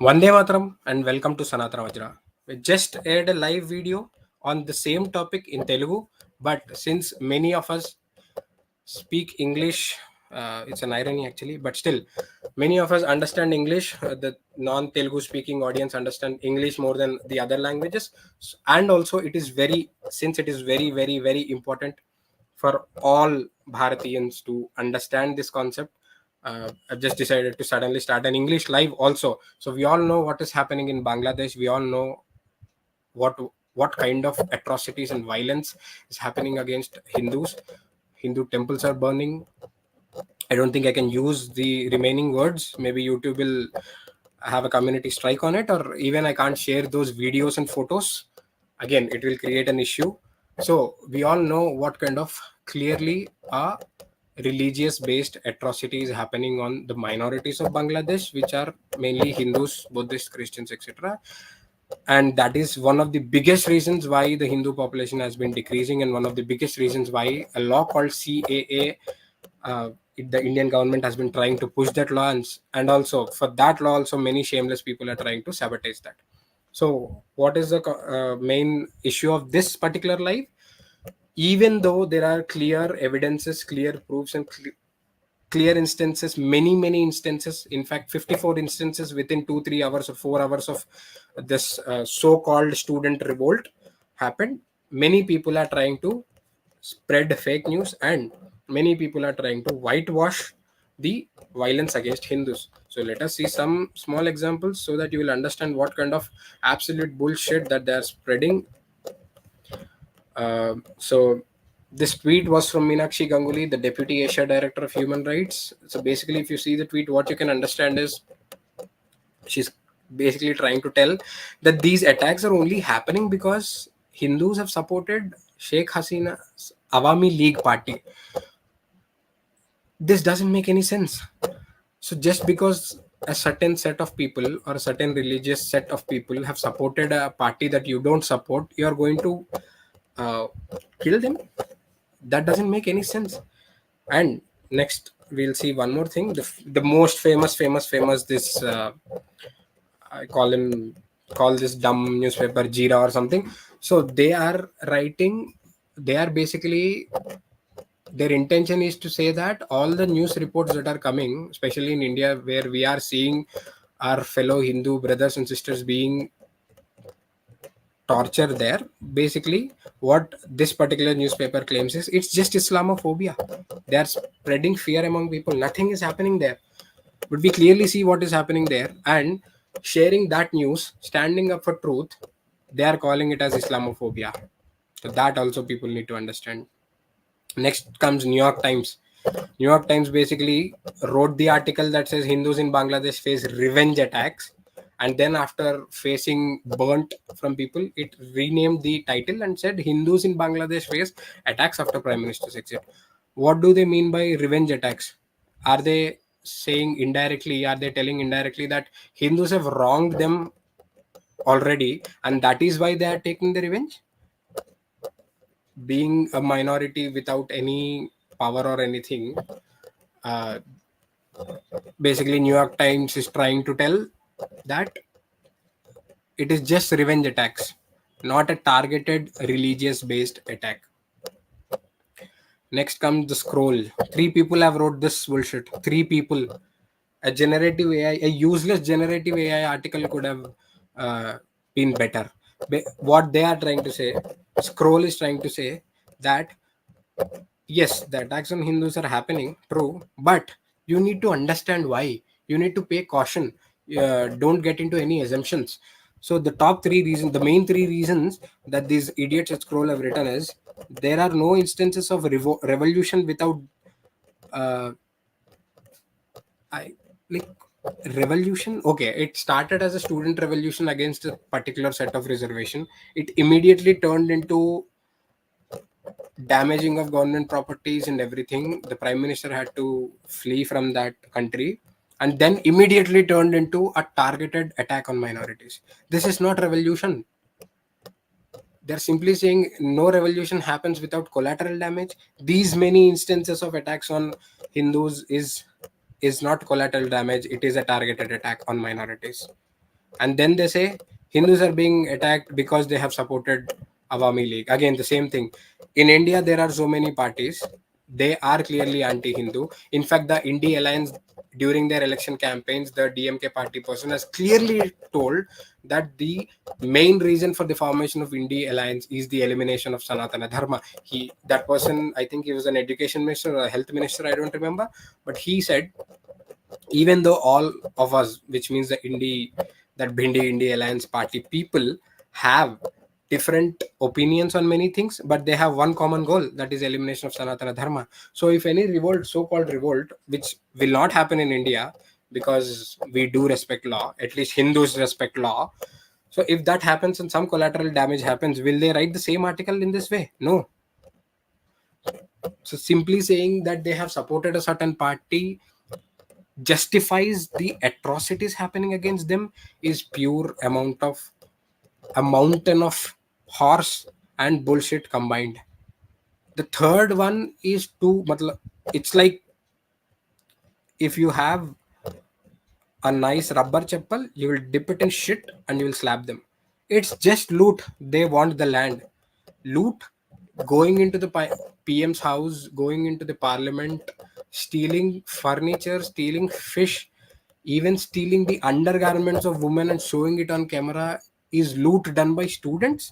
Vande Mataram and welcome to Sanatana Vajra. We just aired a live video on the same topic in Telugu, but since many of us speak English, it's an irony actually, but still, many of us understand English. The non-Telugu speaking audience understand English more than the other languages, and also it is since it is very important for all Bharatiyans to understand this concept. I've just decided to suddenly start an English live also. So we all know what is happening in Bangladesh. We all know what what kind of atrocities and violence is happening against Hindus. Hindu temples are burning. I don't think I can use the remaining words. Maybe YouTube will have a community strike on it, or even I can't share those videos and photos. Again, it will create an issue. So we all know what kind of clearly religious based atrocities happening on the minorities of Bangladesh, which are mainly Hindus, Buddhists, Christians, etc. And that is one of the biggest reasons why the Hindu population has been decreasing, and one of the biggest reasons why a law called CAA, the Indian government has been trying to push that law, and also for that law also many shameless people are trying to sabotage that. So what is the main issue of this particular life? Even though there are clear evidences, clear proofs, and clear instances, many instances, in fact 54 instances within 2 3 hours or 4 hours of this so-called student revolt happened. Many people are trying to spread fake news, and many people are trying to whitewash the violence against Hindus. So let us see some small examples so that you will understand what kind of absolute bullshit that they are spreading. So this tweet was from Meenakshi Ganguly, the Deputy Asia Director of Human Rights. So basically, if you see the tweet, what you can understand is she's basically trying to tell that these attacks are only happening because Hindus have supported Sheikh Hasina's Awami League party. This doesn't make any sense. So just because a certain set of people or a certain religious set of people have supported a party that you don't support, you are going to uh, kill them? That doesn't make any sense. And next we'll see one more thing. The most famous this I call this dumb newspaper Jira or something. So they are writing, they are basically, their intention is to say that all the news reports that are coming, especially in India, where we are seeing our fellow Hindu brothers and sisters being torture there, basically what this particular newspaper claims is it's just Islamophobia. They are spreading fear among people. Nothing is happening there, but we clearly see what is happening there, and sharing that news, standing up for truth, they are calling it as Islamophobia. So that also people need to understand. Next comes New York Times. New York Times basically wrote the article that says Hindus in Bangladesh face revenge attacks, and then after facing burnt from people, it renamed the title and said Hindus in Bangladesh face attacks after Prime Minister's exit. What do they mean by revenge attacks? Are they saying indirectly? Are they telling indirectly that Hindus have wronged them already, and that is why they are taking the revenge? Being a minority without any power or anything, uh, basically New York Times is trying to tell that it is just revenge attacks, not a targeted religious based attack. Next comes the Scroll. Three people have wrote this bullshit. Three people. A generative AI, a useless generative AI article could have uh, been better. What they are trying to say, Scroll is trying to say that yes, the attacks on Hindus are happening, true, but you need to understand why. You need to pay caution. Don't get into any assumptions. So the top three reasons, the main three reasons that these idiots at Scroll have written is there are no instances of revolution without uh, I like revolution. Okay, it started as a student revolution against a particular set of reservation. It immediately turned into damaging of government properties and everything. The prime minister had to flee from that country, and then immediately turned into a targeted attack on minorities. This is not revolution. They're simply saying no revolution happens without collateral damage. These many instances of attacks on Hindus is not collateral damage. It is a targeted attack on minorities. and then they say Hindus are being attacked because they have supported Awami League. Again, the same thing. In India, there are so many parties. They are clearly anti-Hindu. In fact, the Indie Alliance, during their election campaigns, the DMK party person has clearly told that the main reason for the formation of Indie Alliance is the elimination of Sanatana Dharma. That person, I think he was an education minister or a health minister, I don't remember, but he said, even though all of us, which means that Bhindi Indie Alliance party people, have different opinions on many things, but they have one common goal, that is elimination of Sanatana Dharma. So if any revolt, so-called revolt, which will not happen in India because we do respect law, at least Hindus respect law. So if that happens and some collateral damage happens, will they write the same article in this way? No. So simply saying that they have supported a certain party justifies the atrocities happening against them is pure a mountain of horse and bullshit combined. The third one is it's like if you have a nice rubber chappal, you will dip it in shit and you will slap them. It's just loot. They want the land. Loot, going into the PM's house, going into the parliament, stealing furniture, stealing fish, even stealing the undergarments of women and showing it on camera is loot done by students.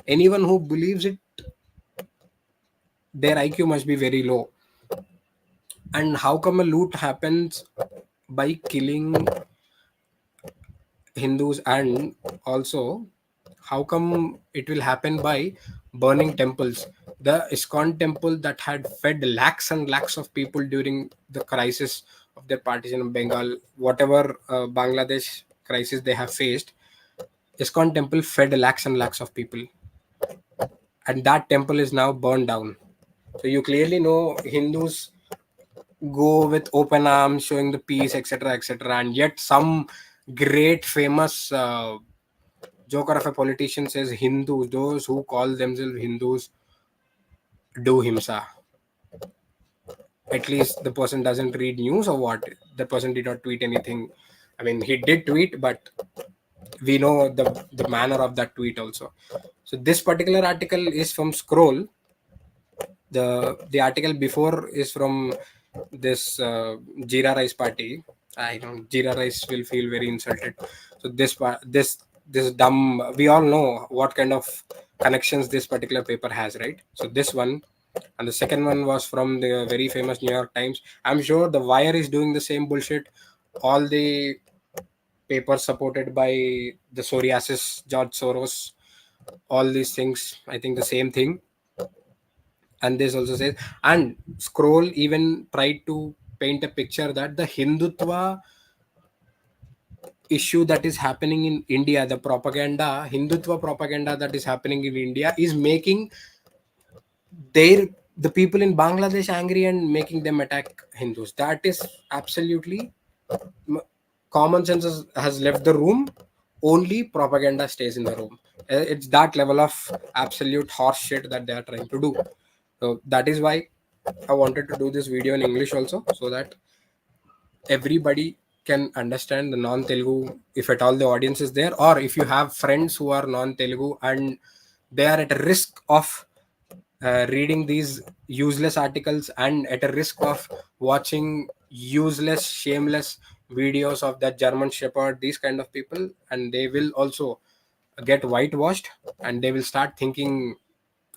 Anyone who believes it, their IQ must be very low. And how come a loot happens by killing Hindus, and also how come it will happen by burning temples? The ISKCON temple that had fed lakhs and lakhs of people during the crisis of their partition of Bengal, whatever Bangladesh crisis they have faced, ISKCON temple fed lakhs and lakhs of people, and that temple is now burned down. So you clearly know Hindus go with open arms, showing the peace, etc., etc., and yet some great famous joker of a politician says Hindus, those who call themselves Hindus, do himsa. At least the person doesn't read news, or what? The person did not tweet anything. I mean, he did tweet, but we know the manner of that tweet also. So this particular article is from Scroll. The article before is from this Jeera Rice party. I don't. Jeera Rice will feel very insulted. So this dumb. We all know what kind of connections this particular paper has, right? So this one, and the second one was from the very famous New York Times. I'm sure the Wire is doing the same bullshit. All the papers supported by the psoriasis, George Soros, all these things. I think the same thing. And this also says, and Scroll even tried to paint a picture that the Hindutva issue that is happening in India, the propaganda, Hindutva propaganda that is happening in India, is making the people in Bangladesh angry and making them attack Hindus. That is absolutely common sense has left the room. Only propaganda stays in the room. It's that level of absolute horse shit that they are trying to do. So that is why I wanted to do this video in English also, so that everybody can understand the non-Telugu, if at all the audience is there, or if you have friends who are non-Telugu and they are at a risk of reading these useless articles and at a risk of watching useless, shameless videos of that German Shepherd, these kind of people, and they will also get whitewashed and they will start thinking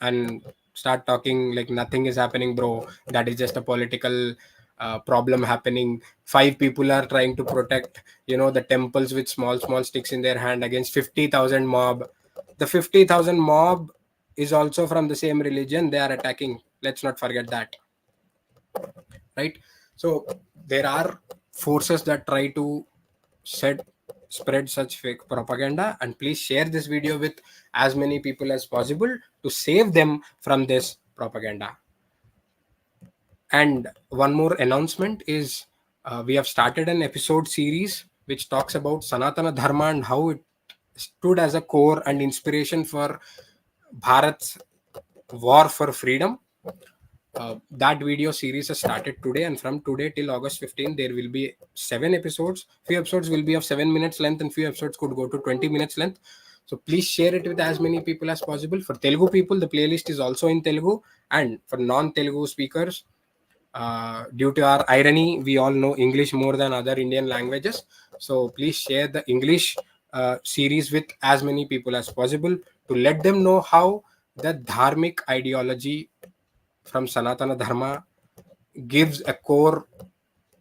and start talking like nothing is happening, bro. That is just a political problem happening. Five people are trying to protect, the temples with small sticks in their hand against 50,000 mob. The 50,000 mob is also from the same religion they are attacking. Let's not forget that, right? So there are forces that try to spread such fake propaganda, and please share this video with as many people as possible to save them from this propaganda. And one more announcement is, we have started an episode series which talks about Sanatana Dharma and how it stood as a core and inspiration for Bharat's war for freedom. that video series has started today, and from today till August 15 there will be 7 episodes. Few episodes will be of 7 minutes length and few episodes could go to 20 minutes length. So please share it with as many people as possible. For Telugu people, the playlist is also in Telugu, and for non-Telugu speakers, due to our irony, we all know English more than other Indian languages. So please share the English series with as many people as possible to let them know how the dharmic ideology from Sanatana Dharma gives a core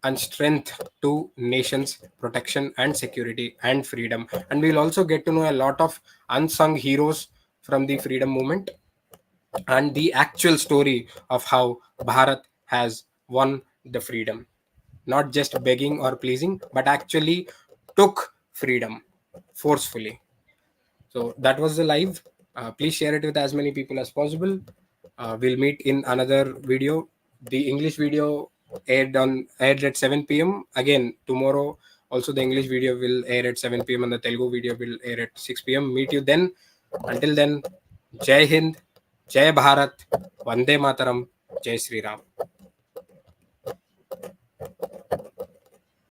and strength to nations protection and security and freedom. And we'll also get to know a lot of unsung heroes from the freedom movement and the actual story of how Bharat has won the freedom, not just begging or pleasing, but actually took freedom forcefully. So that was the live. Please share it with as many people as possible. We'll meet in another video. The English video aired at 7 p.m. Again tomorrow. Also, the English video will air at 7 p.m. and the Telugu video will air at 6 p.m. Meet you then. Until then, Jai Hind, Jai Bharat, Vande Mataram, Jai Sri Ram.